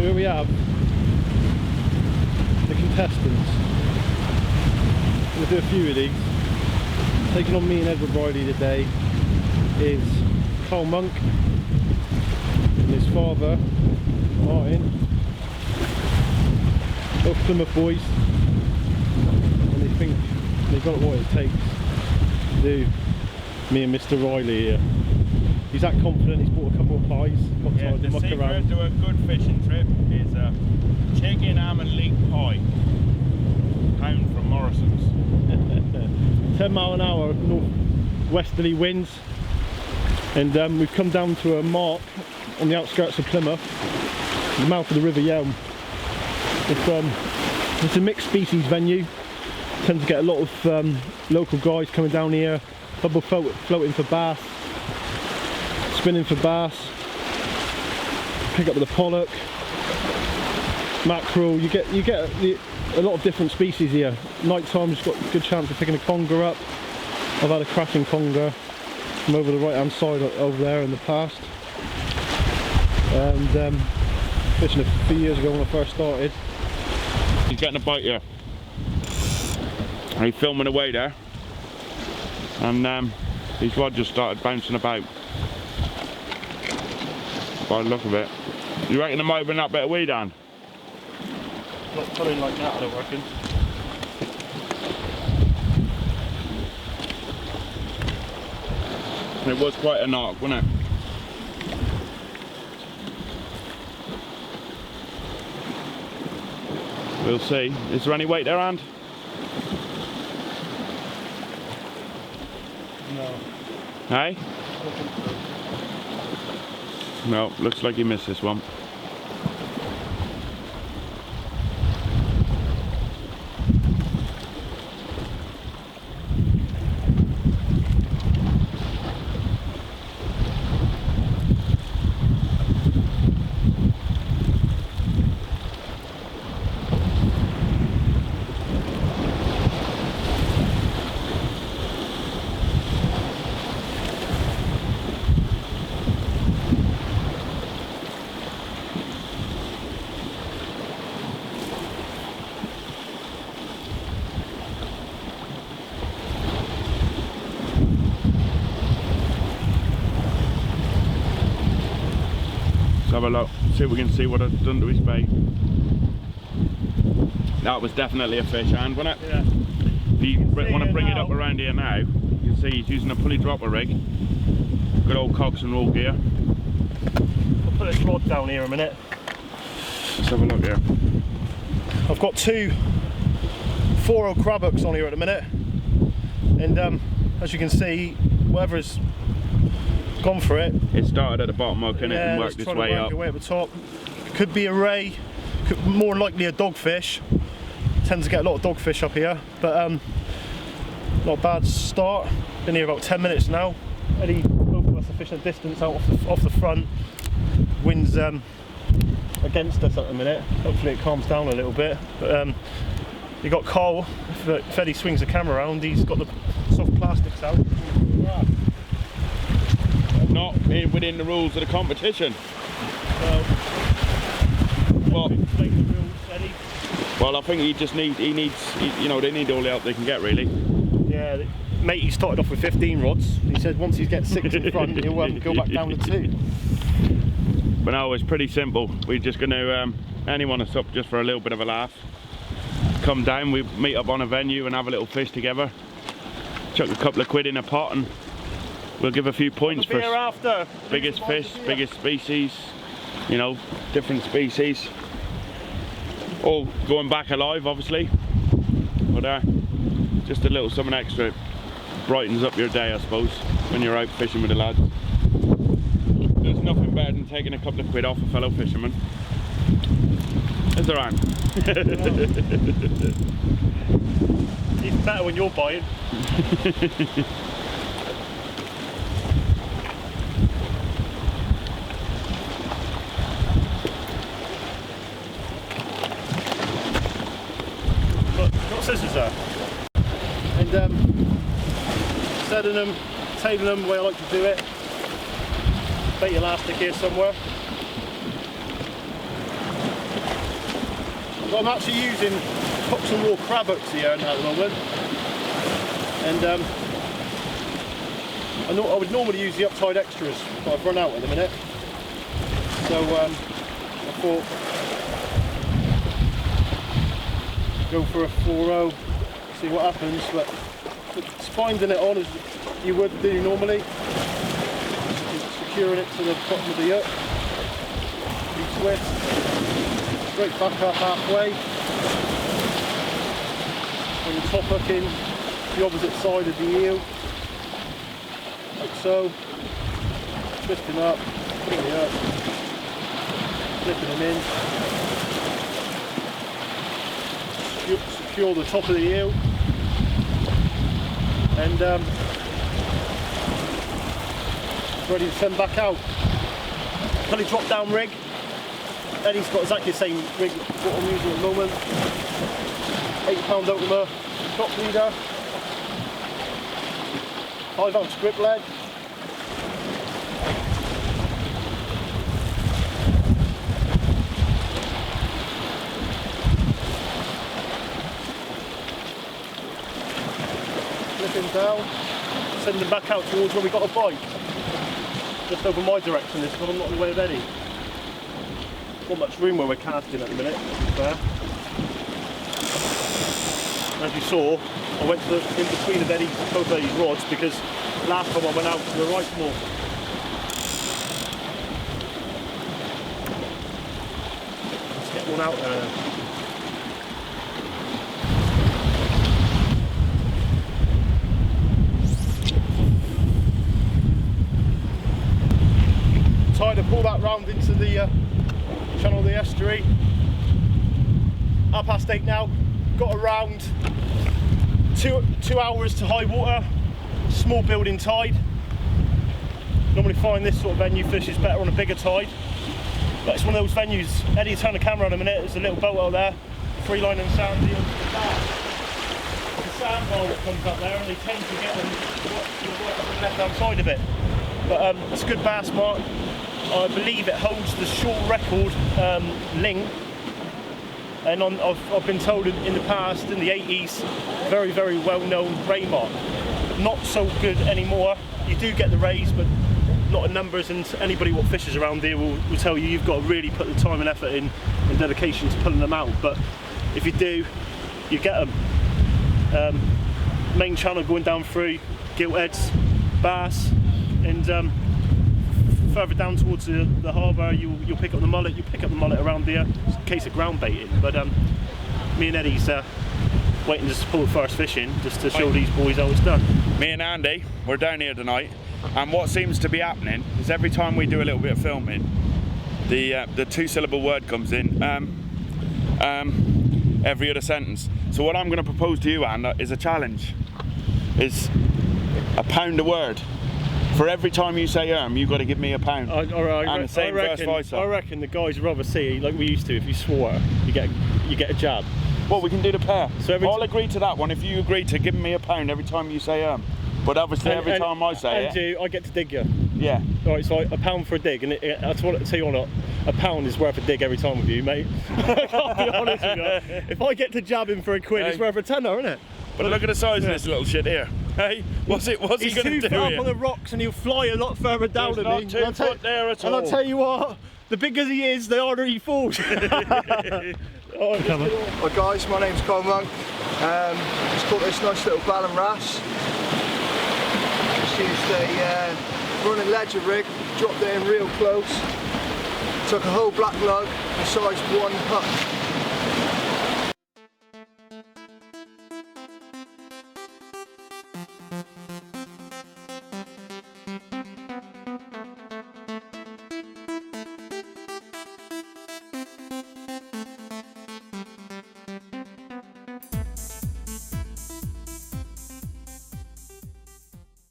So here we have the contestants. We'll do a few of these. Taking on me and Edward Reilly today is Karl Monk and his father, Martyn. Both Plymouth boys, and they think they've got what it takes to do me and Mr. Reilly here. He's that confident, he's bought a couple of pies. Yeah, the secret to a good fishing trip is a chicken, ham and leek pie. Pound from Morrison's. 10 mile an hour north-westerly winds, and we've come down to a mark on the outskirts of Plymouth, the mouth of the River Yelm. It's a mixed species venue. Tends to get a lot of local guys coming down here, bubble floating for bass, spinning for bass, pick up with a pollock, mackerel. You get a lot of different species here. Night time, you've got a good chance of picking a conger up. I've had a cracking conger from over the right hand side over there in the past, and fishing a few years ago when I first started. He's getting a bite here. He's filming away there, and his rod just started bouncing about. By the look of it, you reckon there might have been that bit of weed on? Not pulling like that, I don't reckon. It was quite a knock, wasn't it? We'll see. Is there any weight there, Ant? No. Hey? No, looks like he missed this one. Let's have a look, see if we can see what it's done to his bait. That was definitely a fish hand, wasn't it? Yeah. If you want to bring it up around here now, you can see he's using a pulley dropper rig. Good old cox and roll gear. I'll put this rod down here a minute. Let's have a look here. I've got two 4-0 crab hooks on here at the minute, and as you can see, whatever's gone for it. It started at the bottom hook, and yeah, it worked its way up. Way up the top. Could be a ray, more likely a dogfish. Tends to get a lot of dogfish up here, but not a bad start. Been here about 10 minutes now. Eddie, both of us sufficient distance out off the front. Wind's against us at the minute. Hopefully it calms down a little bit. But you got Karl. If Eddie swings the camera around, he's got the soft plastics out. Not within the rules of the competition. Well, explain the rules, Eddie. Well, I think he needs, you know, they need all the help they can get, really. Yeah, mate, he started off with 15 rods. He said once he gets 6 in front, he'll go back down to 2. But no, it's pretty simple. We're just going to, anyone that's up just for a little bit of a laugh, come down, we meet up on a venue and have a little fish together. Chuck a couple of quid in a pot and we'll give a few points for after. biggest fish, biggest species, you know, different species. All going back alive, obviously. But just a little something extra. Brightens up your day, I suppose, when you're out fishing with the lads. There's nothing better than taking a couple of quid off a fellow fisherman. Is there, Anne? Even better when you're buying. Look, got scissors there. And setting them, tailing them the way I like to do it. Bait elastic here somewhere. I'm actually using Cox and Raw crab hooks here at the moment, and I would normally use the uptide extras, but I've run out in a minute. So I thought go for a 4-0, see what happens. But it's finding it on as you would do normally, just securing it to the bottom of the hook. Big twist, straight back up halfway. Bring the top hook in the opposite side of the eel, like so. Twisting up, putting it up, flipping them in. Secure the top of the eel, and ready to send back out. Fully drop down rig. Eddie's got exactly the same rig what I'm using at the moment. 8-pound Ultima top leader, 5-ounce grip lead. Flipping down, sending back out towards where we got a bite. Just over my direction this time, I'm not in the way of Eddie. Not much room where we're casting at the minute, there. As you saw, I went to in between of both Eddie's rods because last time I went out to the right more. Let's get one out there then. Trying to pull that round into the channel of the estuary. 8:30 now. Got around 2 hours to high water. Small building tide. Normally find this sort of venue fishes better on a bigger tide, but it's one of those venues. Eddie, turn the camera on a minute. There's a little boat out there, free line and sand deal. The sandbar that comes up there, and they tend to get them on the left hand side of it. But it's a good bass mark. I believe it holds the short record length, and I've been told in the past, in the 80s, very, very well known ray mark. Not so good anymore. You do get the rays, but not in numbers, and anybody what fishes around here will tell you you've got to really put the time and effort in and dedication to pulling them out. But if you do, you get them. Main channel going down through, giltheads, bass, and further down towards the harbour you'll pick up the mullet. You pick up the mullet around here. It's a case of ground baiting, but me and Eddie's waiting just to pull the first fish in, just to show these boys how it's done. Me and Andy, we're down here tonight, and what seems to be happening is every time we do a little bit of filming, the 2-syllable word comes in every other sentence. So what I'm going to propose to you, Andy, is a challenge. Is a pound a word. For every time you say you've got to give me a pound. And the same first vice. I reckon the guys would rather see, like we used to, if you swore, you get a jab. Well, we can do the pair. So I'll agree to that one if you agree to give me a pound every time you say But obviously every time I say it... I get to dig you. Yeah. Alright, so a pound for a dig, and that's what I tell you or not, a pound is worth a dig every time with you, mate. I'll be honest with you. If I get to jab him for a quid, it's worth a tenner, isn't it? But look at the size of this little shit here. Hey, what's he going to do? He's too far up on the rocks, and he'll fly a lot further down than me. There's not 2 foot there at all. And I'll tell you what, the bigger he is, the harder he falls. Hi guys, my name's Karl Monk. Just caught this nice little ballon wrasse. Just used a running ledger rig, dropped it in real close. Took a whole black lug, and sized one hook.